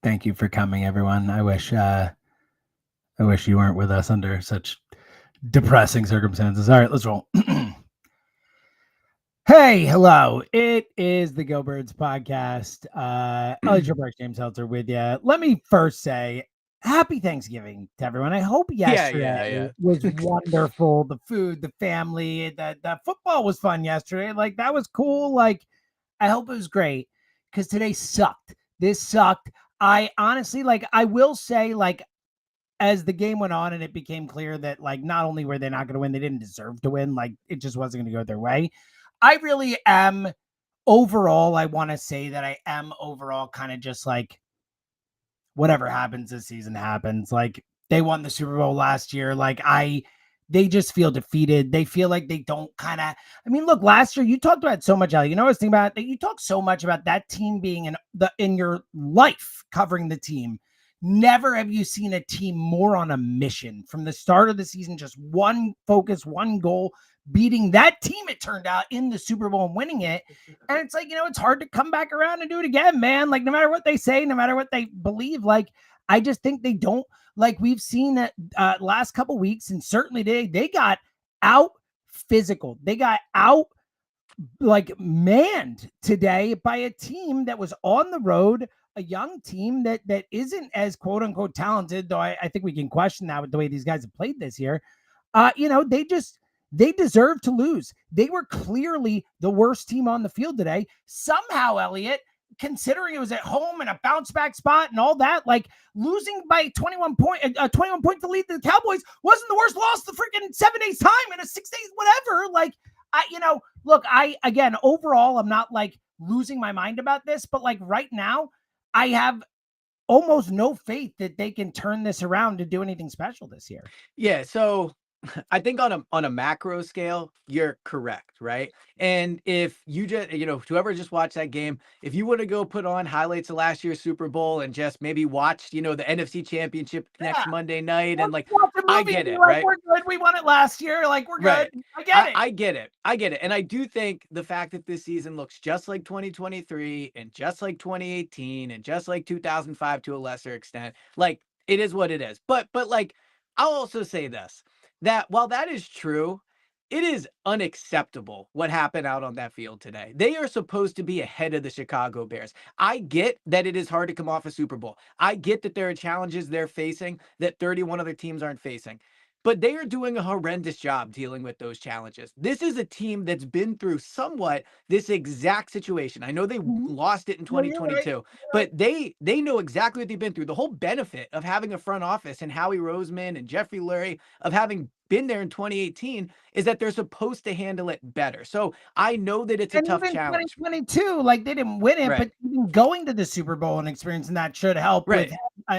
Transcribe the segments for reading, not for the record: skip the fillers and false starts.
Thank you for coming, everyone. I wish you weren't with us under such depressing circumstances. All right, let's roll. Hey, hello. It is the Go Birds podcast. Ellie Shepard, James Helter with you. Let me first say happy Thanksgiving to everyone. I hope yesterday was wonderful. The food, the family, the football was fun yesterday. Like, that was cool. Like, I hope it was great because today sucked. This sucked. I honestly, like, I will say, like, as the game went on and it became clear that, like, not only were they not going to win, they didn't deserve to win. Like, it just wasn't going to go their way. I really am overall. I want to say that I am overall kind of just like, whatever happens this season happens. Like, they won the Super Bowl last year. They just feel defeated. They feel like they don't kind of. I mean, look, last year you talked about so much, Ellie. You know, I was thinking about that. You talked so much about that team being in your life covering the team. Never have you seen a team more on a mission from the start of the season, just one focus, one goal, beating that team, it turned out, in the Super Bowl and winning it. And it's like, it's hard to come back around and do it again, man. Like, no matter what they say, no matter what they believe, like, I just think they don't, like, we've seen that last couple weeks, and certainly they got out physical. They got out, like, manned today by a team that was on the road, a young team that isn't as quote unquote talented, though I think we can question that with the way these guys have played this year. They deserve to lose. They were clearly the worst team on the field today. Somehow, Elliot, considering it was at home and a bounce back spot and all that, like, losing by 21 points to lead the Cowboys wasn't the worst loss the freaking 7 days time in a 6 days, whatever. Like, look, again, overall, I'm not like losing my mind about this, but like right now, I have almost no faith that they can turn this around to do anything special this year. Yeah, so I think on a macro scale, you're correct, right? And if you just, whoever just watched that game, if you want to go put on highlights of last year's Super Bowl and just maybe watch, the NFC Championship next Monday night, and like, I get it, right? We're good. We won it last year. Like, we're good. Right. I get it. I get it. I get it. And I do think the fact that this season looks just like 2023 and just like 2018 and just like 2005 to a lesser extent, like, it is what it is. But like, I'll also say this, that while that is true, it is unacceptable what happened out on that field today. They are supposed to be ahead of the Chicago Bears. I get that it is hard to come off a Super Bowl. I get that there are challenges they're facing that 31 other teams aren't facing. But they are doing a horrendous job dealing with those challenges. This is a team that's been through somewhat this exact situation. I know they lost it in 2022, but they know exactly what they've been through. The whole benefit of having a front office and Howie Roseman and Jeffrey Lurie, of having been there in 2018, is that they're supposed to handle it better. So I know that it's a tough challenge. 2022, like, they didn't win it, but even going to the Super Bowl and experiencing that should help with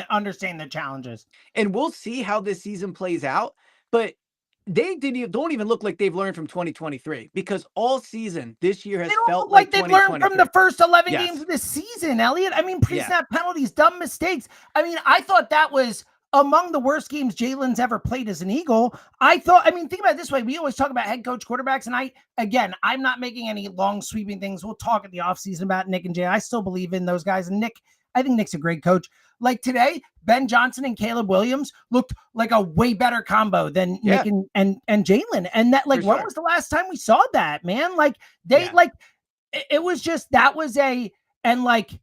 understanding the challenges. And we'll see how this season plays out, but they don't even look like they've learned from 2023, because all season this year has felt like they've learned from the first 11 games of this season, Elliot. I mean, pre-snap penalties, dumb mistakes. I mean, I thought that was among the worst games Jalen's ever played as an Eagle. Think about it this way. We always talk about head coach quarterbacks, and I'm not making any long sweeping things. We'll talk at the offseason about Nick and Jay. I still believe in those guys. And I think Nick's a great coach. Like today, Ben Johnson and Caleb Williams looked like a way better combo than Nick and Jalen. And that, like, when was the last time we saw that, man? Like, it was just, that was and like,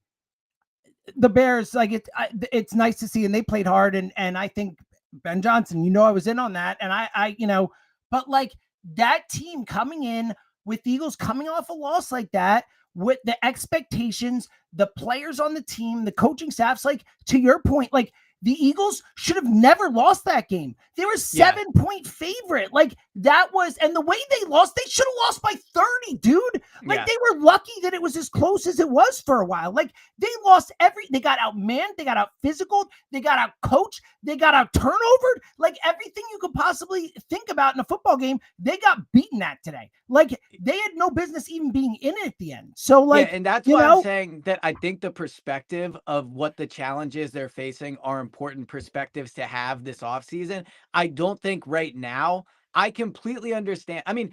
the Bears, like, it's nice to see, and they played hard. And I think Ben Johnson, I was in on that. And but like, that team coming in with the Eagles coming off a loss like that, with the expectations, the players on the team, the coaching staffs, like, to your point, like, the Eagles should have never lost that game. They were 7-point favorite. Like, that was, and the way they lost, they should have lost by 30, dude. Like, they were lucky that it was as close as it was for a while. Like, they lost they got out manned, they got out physical, they got out coached, they got out turnovered. Like, everything you could possibly think about in a football game, they got beaten at today. Like, they had no business even being in it at the end. So, like, and that's why I'm saying that I think the perspective of what the challenges they're facing are important perspectives to have this offseason. I don't think right now I completely understand. I mean,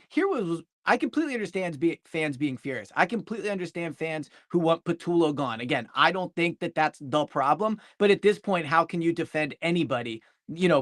I completely understand fans being furious. I completely understand fans who want Patullo gone. Again, I don't think that that's the problem, but at this point, how can you defend anybody,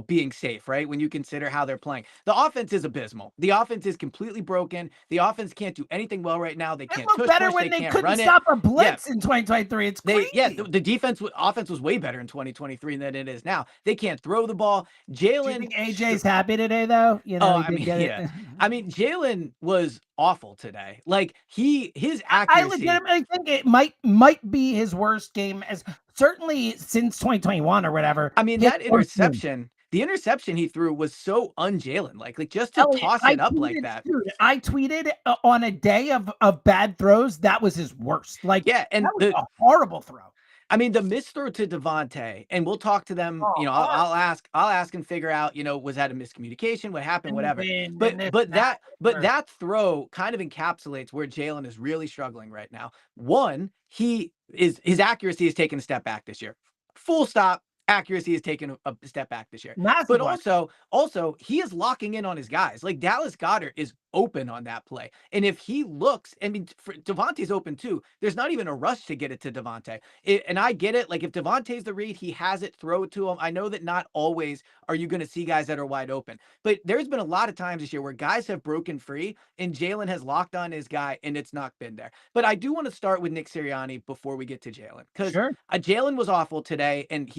being safe, right? When you consider how they're playing. The offense is abysmal. The offense is completely broken. The offense can't do anything well right now. They can't look better push, when they they can't couldn't run it. stop a blitz in 2023. It's crazy. The offense was way better in 2023 than it is now. They can't throw the ball. Jalen. Do you think AJ's happy today, though? I mean, yeah. I mean, Jalen was awful today. Like his accuracy. I legitimately think it might be his worst game, as certainly since 2021 or whatever. I mean, that interception. The interception he threw was so un-Jalen like just to toss it up like that. Dude, I tweeted on a day of bad throws, that was his worst. Like, yeah, and that was a horrible throw. I mean, the missed throw to Davante, and we'll talk to them. I'll ask and figure out. Was that a miscommunication? What happened? Whatever. But that throw kind of encapsulates where Jalen is really struggling right now. One, his accuracy has taken a step back this year. Full stop. Accuracy has taken a step back this year. But also he is locking in on his guys. Like Dallas Goedert is open on that play. And if he looks, I mean, Davante's open too. There's not even a rush to get it to Davante. And I get it. Like if Davante's the read, he has it, throw it to him. I know that not always are you going to see guys that are wide open, but there's been a lot of times this year where guys have broken free and Jalen has locked on his guy and it's not been there. But I do want to start with Nick Sirianni before we get to Jalen, because Jalen was awful today and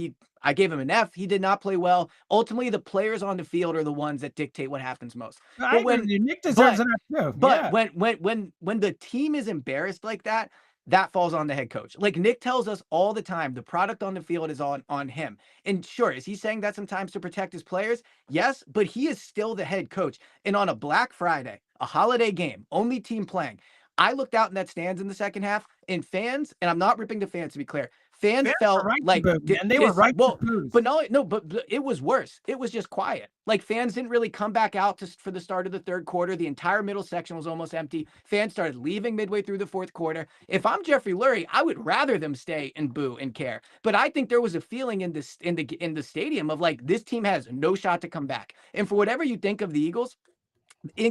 I gave him an F. He did not play well. Ultimately, the players on the field are the ones that dictate what happens most. Nick deserves an F too. But when the team is embarrassed like that, that falls on the head coach. Like Nick tells us all the time, the product on the field is on him. And sure, is he saying that sometimes to protect his players? Yes, but he is still the head coach. And on a Black Friday, a holiday game, only team playing, I looked out in that stands in the second half, and fans, and I'm not ripping the fans to be clear, fans felt like, and they were right. Well, but it was worse. It was just quiet. Like fans didn't really come back out for the start of the third quarter. The entire middle section was almost empty. Fans started leaving midway through the fourth quarter. If I'm Jeffrey Lurie, I would rather them stay and boo and care. But I think there was a feeling in the stadium of like, this team has no shot to come back. And for whatever you think of the Eagles,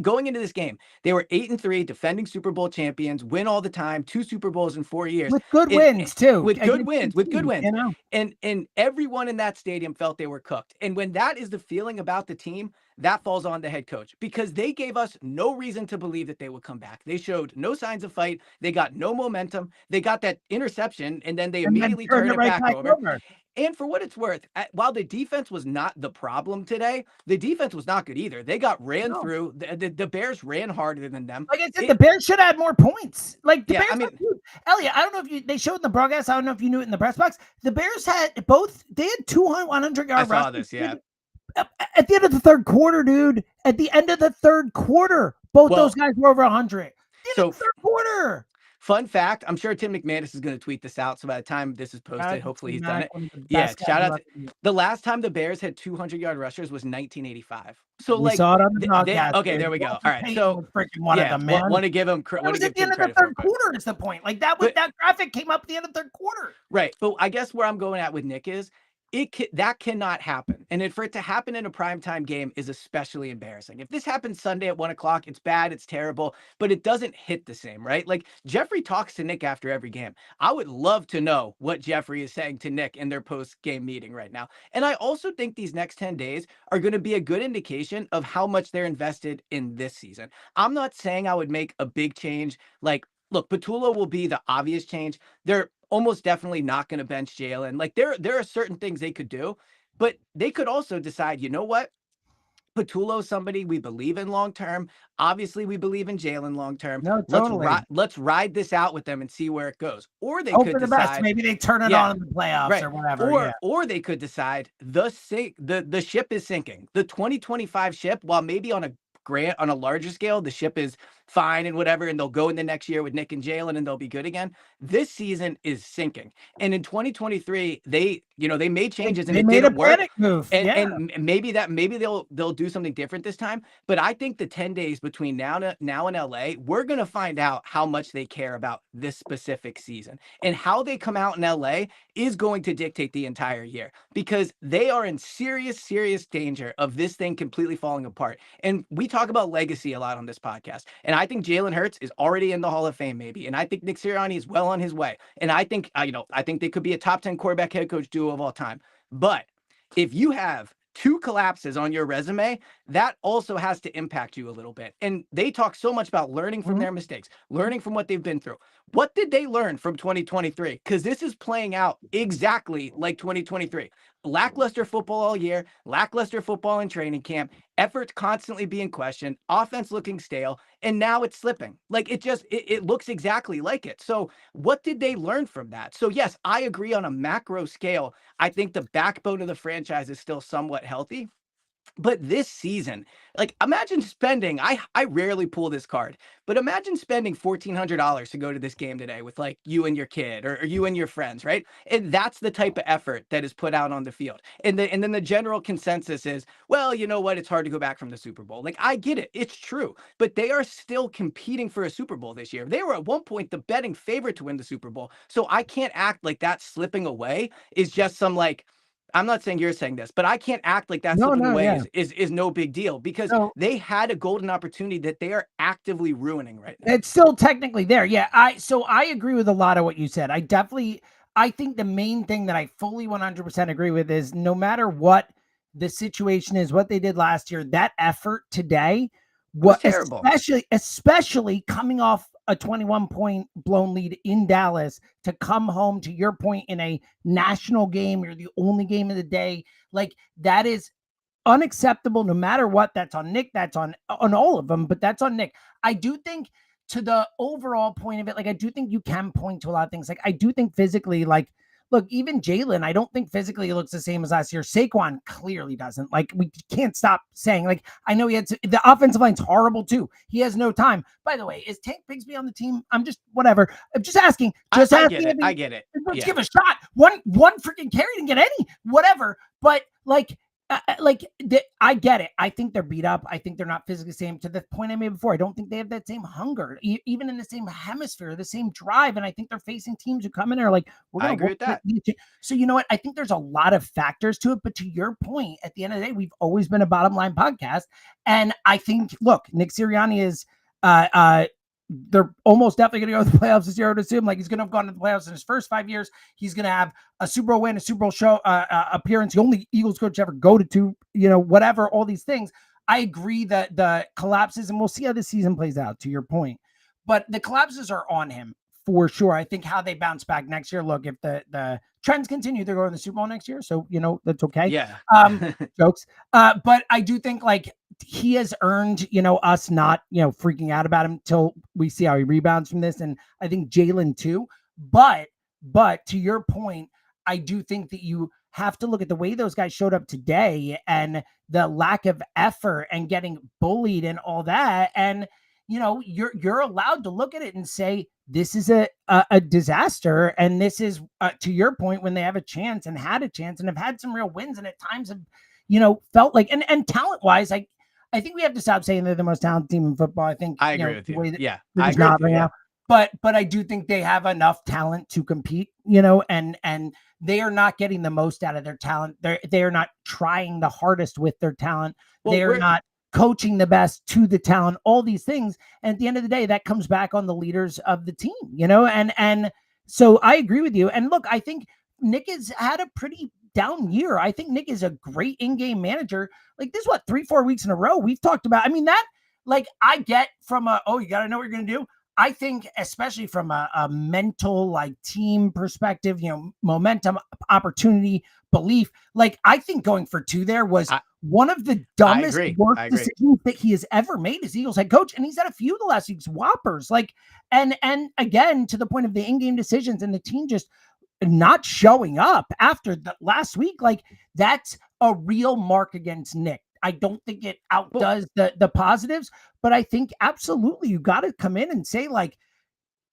going into this game, they were 8-3, defending Super Bowl champions, win all the time, 2 Super Bowls in 4 years. With good wins, too. With good wins. And everyone in that stadium felt they were cooked. And when that is the feeling about the team, that falls on the head coach, because they gave us no reason to believe that they would come back. They showed no signs of fight. They got no momentum. They got that interception, and then they immediately turned it back over. And for what it's worth, while the defense was not the problem today, the defense was not good either. They got ran through. The Bears ran harder than them. Like I said, the Bears should have had more points. Like the Bears, Elliot, I don't know if they showed in the broadcast. I don't know if you knew it in the press box. The Bears had they had 100 yard rushes. I saw this, yeah. At the end of the third quarter, dude. At the end of the third quarter, those guys were over 100. So third quarter. Fun fact, I'm sure Tim McManus is going to tweet this out. So by the time this is posted, hopefully he's done it. Yeah, shout out. The last time the Bears had 200-yard rushers was 1985. So we saw it on the broadcast. Okay, there we go. All right, so freaking one of them, man. Want to give him credit. It was at the end of the third quarter is the point. Like that graphic came up at the end of the third quarter. Right, but I guess where I'm going at with Nick is, that cannot happen. And for it to happen in a primetime game is especially embarrassing. If this happens Sunday at 1 o'clock, it's bad, it's terrible, but it doesn't hit the same, right? Like Jeffrey talks to Nick after every game. I would love to know what Jeffrey is saying to Nick in their post-game meeting right now. And I also think these next 10 days are going to be a good indication of how much they're invested in this season. I'm not saying I would make a big change. Like, look, Patullo will be the obvious change. They're almost definitely not going to bench Jalen. Like there are certain things they could do, but they could also decide, you know what? Patullo's somebody we believe in long-term. Obviously, we believe in Jalen long-term. No, totally. Let's ride this out with them and see where it goes. Or they could decide, maybe they turn it on in the playoffs or whatever. Or they could decide the ship is sinking. The 2025 ship, while maybe on a larger scale, the ship is fine and whatever, and they'll go in the next year with Nick and Jalen and they'll be good again. This season is sinking. And in 2023, they made changes and they it made didn't a work. panic move. And maybe they'll do something different this time. But I think the 10 days between now and LA, we're gonna find out how much they care about this specific season. And how they come out in LA is going to dictate the entire year, because they are in serious, serious danger of this thing completely falling apart. And we talk about legacy a lot on this podcast. And I think Jalen Hurts is already in the Hall of Fame, maybe. And I think Nick Sirianni is well on his way. And I think, I think they could be a top 10 quarterback head coach duo of all time. But if you have 2 collapses on your resume, that also has to impact you a little bit. And they talk so much about learning from their mistakes, learning from what they've been through. What did they learn from 2023? Because this is playing out exactly like 2023. Lackluster football all year, lackluster football in training camp, effort constantly being questioned, offense looking stale, and now it's slipping. Like it looks exactly like it. So what did they learn from that? So yes, I agree on a macro scale. I think the backbone of the franchise is still somewhat healthy. But this season, like, imagine spending, I rarely pull this card, but imagine spending $1,400 to go to this game today with like you and your kid or you and your friends, right? And that's the type of effort that is put out on the field. And then the general consensus is, well, you know what? It's hard to go back from the Super Bowl. Like, I get it. It's true. But they are still competing for a Super Bowl this year. They were at one point the betting favorite to win the Super Bowl. So I can't act like that slipping away is just some like, I'm not saying you're saying this, but I can't act like that slipping away is no big deal, because they had a golden opportunity that they are actively ruining right now. It's still technically there. Yeah. I agree with a lot of what you said. I think the main thing that I fully 100% agree with is no matter what the situation is, what they did last year, that effort today was terrible. Especially coming off a 21-point blown lead in Dallas to come home, to your point, in a national game. You're the only game of the day. Like, that is unacceptable no matter what. That's on Nick. That's on all of them, but that's on Nick. I do think, to the overall point of it, like, I do think you can point to a lot of things. Like, I do think physically, like, look, even Jalen, I don't think physically he looks the same as last year. Saquon clearly doesn't. Like, we can't stop saying, like, I know the offensive line's horrible too. He has no time. By the way, is Tank Bigsby on the team? I'm just whatever. I'm just asking. I get it. Let's give a shot. One freaking carry, didn't get any, whatever. But I get it. I think they're beat up. I think they're not physically the same. To the point I made before, I don't think they have that same hunger, even in the same hemisphere, the same drive. And I think they're facing teams who come in and are like, I agree with that. So you know what? I think there's a lot of factors to it. But to your point, at the end of the day, we've always been a bottom line podcast. And I think, look, Nick Sirianni is they're almost definitely going to go to the playoffs this year, I would assume. Like, he's going to have gone to the playoffs in his first 5 years. He's going to have a Super Bowl win, a Super Bowl show appearance. The only Eagles coach ever go to, whatever, all these things. I agree that the collapses, and we'll see how this season plays out, to your point, but the collapses are on him for sure. I think how they bounce back next year. Look, if the trends continue, they're going to the Super Bowl next year. So, that's okay. Yeah. Jokes. But I do think, like, he has earned, us not, freaking out about him till we see how he rebounds from this. And I think Jalen too. But to your point, I do think that you have to look at the way those guys showed up today and the lack of effort and getting bullied and all that. And, you're allowed to look at it and say, this is a disaster. And this is, to your point, when they have a chance and had a chance and have had some real wins, and at times have, felt like, and talent wise, I think we have to stop saying they're the most talented team in football. I think I agree with you. Yeah, I agree with you. But I do think they have enough talent to compete, and they are not getting the most out of their talent. They are not trying the hardest with their talent. Well, they are not coaching the best to the talent, all these things. And at the end of the day, that comes back on the leaders of the team, and so I agree with you. And look, I think Nick has had a pretty down year. I think Nick is a great in-game manager. Like, this, 3-4 weeks in a row we've talked about. I mean, that, like, I get from you got to know what you're going to do. I think, especially from a mental, like, team perspective, momentum, opportunity, belief, like, I think going for 2 there was one of the dumbest work decisions that he has ever made as Eagles head coach. And he's had a few of the last week's whoppers, like, and again, to the point of the in-game decisions and the team just not showing up after the last week, like, that's a real mark against Nick. I don't think it outdoes the positives, but I think absolutely you got to come in and say like,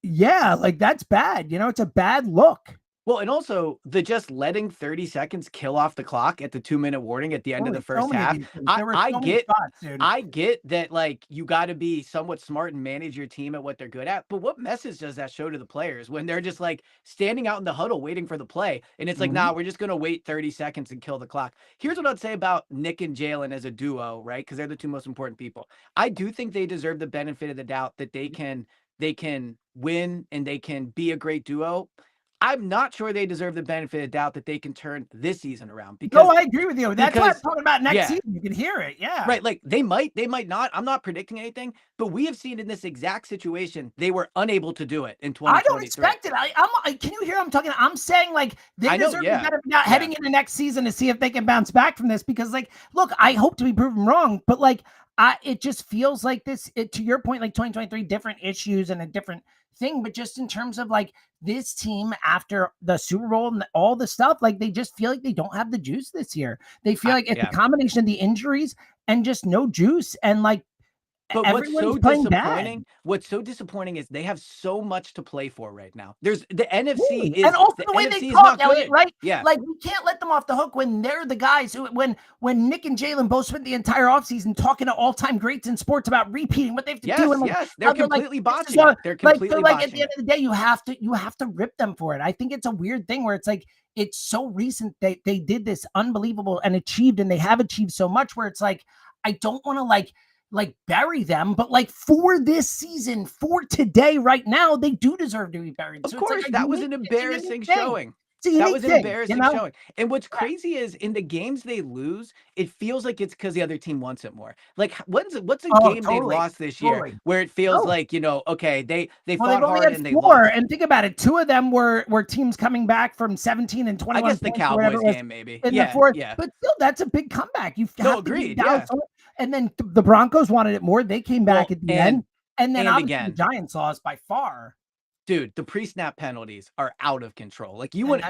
yeah, like that's bad. It's a bad look. Well, and also the just letting 30 seconds kill off the clock at the 2-minute warning at the end of the So first many of half. these things. I There were I so many get spots, dude. I get that like you got to be somewhat smart and manage your team at what they're good at. But what message does that show to the players when they're just like standing out in the huddle waiting for the play? And it's like, nah, we're just gonna wait 30 seconds and kill the clock. Here's what I'd say about Nick and Jalen as a duo, right? Because they're the two most important people. I do think they deserve the benefit of the doubt that they can win and they can be a great duo. I'm not sure they deserve the benefit of the doubt that they can turn this season around because No, I agree with you. That's what I'm talking about next yeah, season. You can hear it. Yeah. right. Like they might not. I'm not predicting anything, but we have seen in this exact situation they were unable to do it in I don't 2023. expect it. Can you hear I'm talking? I'm saying like they I know, deserve the yeah, better now yeah. heading into next season to see if they can bounce back from this because like look, I hope to be proven wrong, but like it just feels like this to your point, like 2023, different issues and a different thing, but just in terms of like this team after the Super Bowl and all the stuff, like they just feel like they don't have the juice this year. They feel like it's a combination of the injuries and just no juice. And like But everyone's playing bad. what's so disappointing is they have so much to play for right now. There's the NFC is and also the way NFC they is talk, not Elliot, good. right? Yeah. Like we can't let them off the hook when they're the guys who when Nick and Jalen both spent the entire offseason talking to all-time greats in sports about repeating what they have to do. And like, Yes, they're completely botching it. They're like completely like botching at the end of the day, you have to rip them for it. I think it's a weird thing where it's like it's so recent they did this unbelievable and achieved, and they have achieved so much where it's like I don't want to like bury them, but like for this season, for today, right now, they do deserve to be buried. Of So course, it's like that was an embarrassing showing. That was an embarrassing showing. And what's crazy is in the games they lose, it feels like it's because the other team wants it more. Like what's a game they've lost this year where it feels like, okay, they fought hard and they lost. And think about it, two of them were teams coming back from 17 and 21. I guess the Cowboys game maybe. In the fourth, but still that's a big comeback. You have agreed, to down and then the Broncos wanted it more. They came back at the end. And then obviously the Giants lost by far. Dude, the pre-snap penalties are out of control. Like you want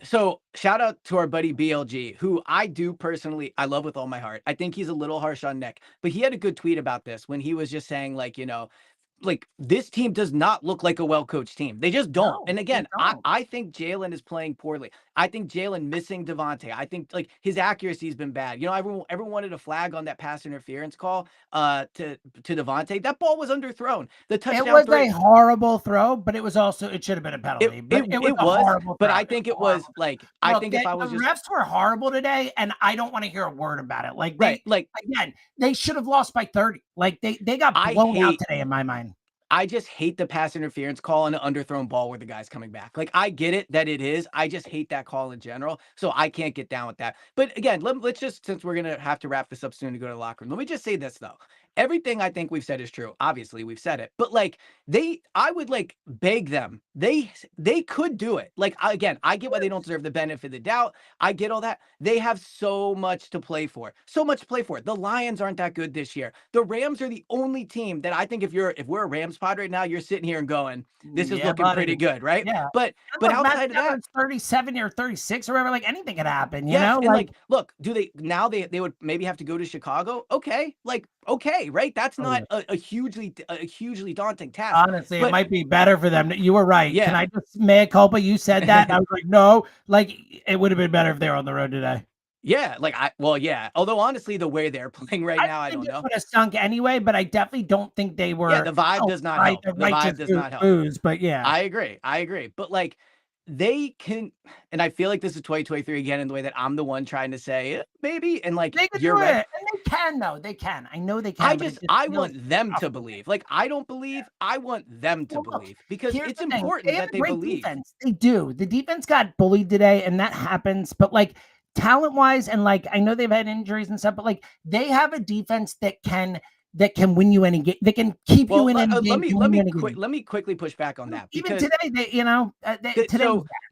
so shout out to our buddy BLG, who I do personally, I love with all my heart. I think he's a little harsh on Nick, but he had a good tweet about this when he was just saying like this team does not look like a well-coached team. They just don't. No, and again, I think Jalen is playing poorly. I think Jalen missing Devontae. I think like his accuracy has been bad. Everyone wanted a flag on that pass interference call to Devontae. That ball was underthrown. The touchdown. It was a horrible throw, but it was also it should have been a penalty. It was horrible. But I think it was like I think if I was the refs were horrible today, and I don't want to hear a word about it. Like again, they should have lost by 30. Like they got blown out today in my mind. I just hate the pass interference call on an underthrown ball where the guy's coming back. Like I get it that it is. I just hate that call in general. So I can't get down with that. But again, let's just, since we're going to have to wrap this up soon to go to the locker room, let me just say this though. Everything I think we've said is true. Obviously, we've said it, but like I would like beg them. They could do it. Like again, I get why they don't deserve the benefit of the doubt. I get all that. They have so much to play for. So much to play for. The Lions aren't that good this year. The Rams are the only team that I think if we're a Rams pod right now, you're sitting here and going, this is looking pretty good, right? Yeah. But outside of that, 37 or 36 or whatever, like anything could happen. You know, and like look, do they now they would maybe have to go to Chicago? Okay, like okay, right? That's not a hugely daunting task. Honestly, it might be better for them. You were right. Yeah. Can I just mea culpa? You said that. I was like, no, like it would have been better if they were on the road today. Yeah, yeah. Although honestly, the way they're playing right now, I don't know. It would have stunk anyway, but I definitely don't think they were. Yeah, the vibe does not help. The vibe does not help. But yeah, I agree. But like they can, and I feel like this is 2023 again in the way that I'm the one trying to say maybe, and like they can do it. And they can though. They can. I know they can. I want them to believe. Like I don't believe. I want them to believe because it's important that they believe. Defense. They do. The defense got bullied today, and that happens. But like talent wise, and like I know they've had injuries and stuff, but like they have a defense that can that can win you any game. They can keep you in any game. Let me quickly push back on that. Even today,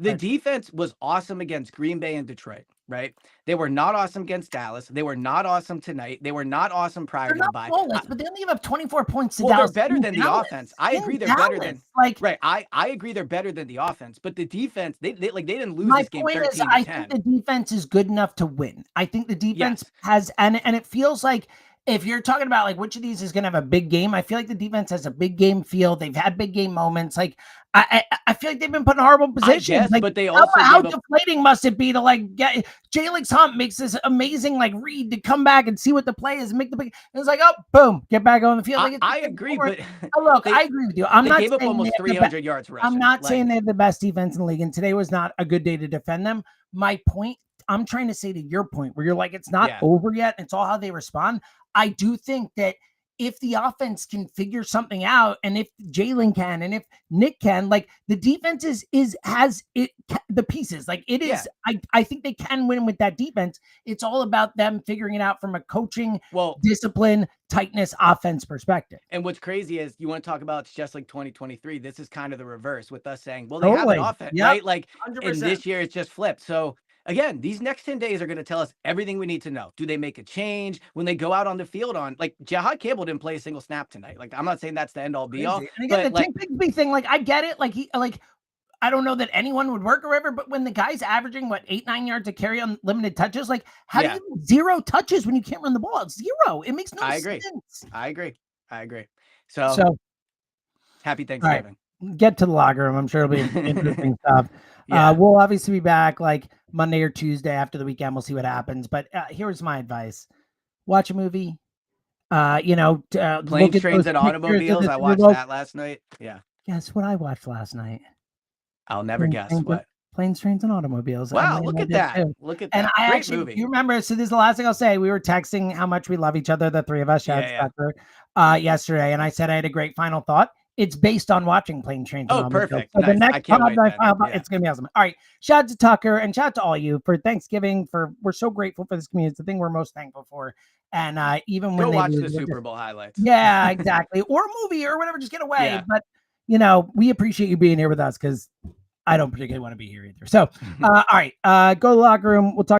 the defense was awesome against Green Bay and Detroit, right? They were not awesome against Dallas. They were not awesome tonight. They were not awesome prior to the bye. But they only give up 24 points to Dallas. They're better than the offense. I agree they're better than right. I agree they're better than the offense, but the defense, they didn't lose this game 13-10. I think the defense is good enough to win. I think the defense has, and it feels like, if you're talking about like which of these is going to have a big game, I feel like the defense has a big game feel. They've had big game moments. Like I feel like they've been put in horrible positions. Like, but they also how deflating must it be to like get Jalen Hunt makes this amazing like read to come back and see what the play is and make the big. It's like, oh, boom, get back on the field. Like, I agree, but look, I agree with you. I'm not gave up almost 300 yards rushing. I'm not saying they're the best defense in the league, and today was not a good day to defend them. My point, I'm trying to say to your point where you're like, it's not over yet. It's all how they respond. I do think that if the offense can figure something out, and if Jalen can, and if Nick can, like the defense has the pieces. Like it is, I think they can win with that defense. It's all about them figuring it out from a coaching, discipline, tightness, offense perspective. And what's crazy is you want to talk about it's just like 2023. This is kind of the reverse with us saying, well, they have an offense, right? Like, 100%. And this year it's just flipped. So again, these next 10 days are going to tell us everything we need to know. Do they make a change when they go out on the field? Like Jahad Campbell didn't play a single snap tonight. Like, I'm not saying that's the end all be all. And again, the Tank Bigsby thing, like I get it. Like I don't know that anyone would work or whatever, but when the guy's averaging 8-9 yards a carry on limited touches, like how do you 0 touches when you can't run the ball? It's 0. It makes no sense. I agree. So happy Thanksgiving. Right. Get to the locker room. I'm sure it'll be interesting stuff. We'll obviously be back like Monday or Tuesday after the weekend. We'll see what happens. But here's my advice: watch a movie. Planes, Trains, and Automobiles. I watched that last night. Yeah. Guess what I watched last night? I'll never guess what. Planes, Trains, and Automobiles. Wow, look at that. Look at that. And I actually, movie. You remember, so this is the last thing I'll say. We were texting how much we love each other, the three of us, yesterday. And I said I had a great final thought. It's based on watching Planes, Trains, and Automobiles. Perfect. So the next pod it's going to be awesome. All right. Shout out to Tucker and shout out to all you for Thanksgiving. We're so grateful for this community. It's the thing we're most thankful for. And even when go watch the Super Bowl highlights. Yeah, exactly. Or a movie or whatever, just get away. Yeah. But, we appreciate you being here with us because I don't particularly want to be here either. So, all right, go to the locker room. We'll talk.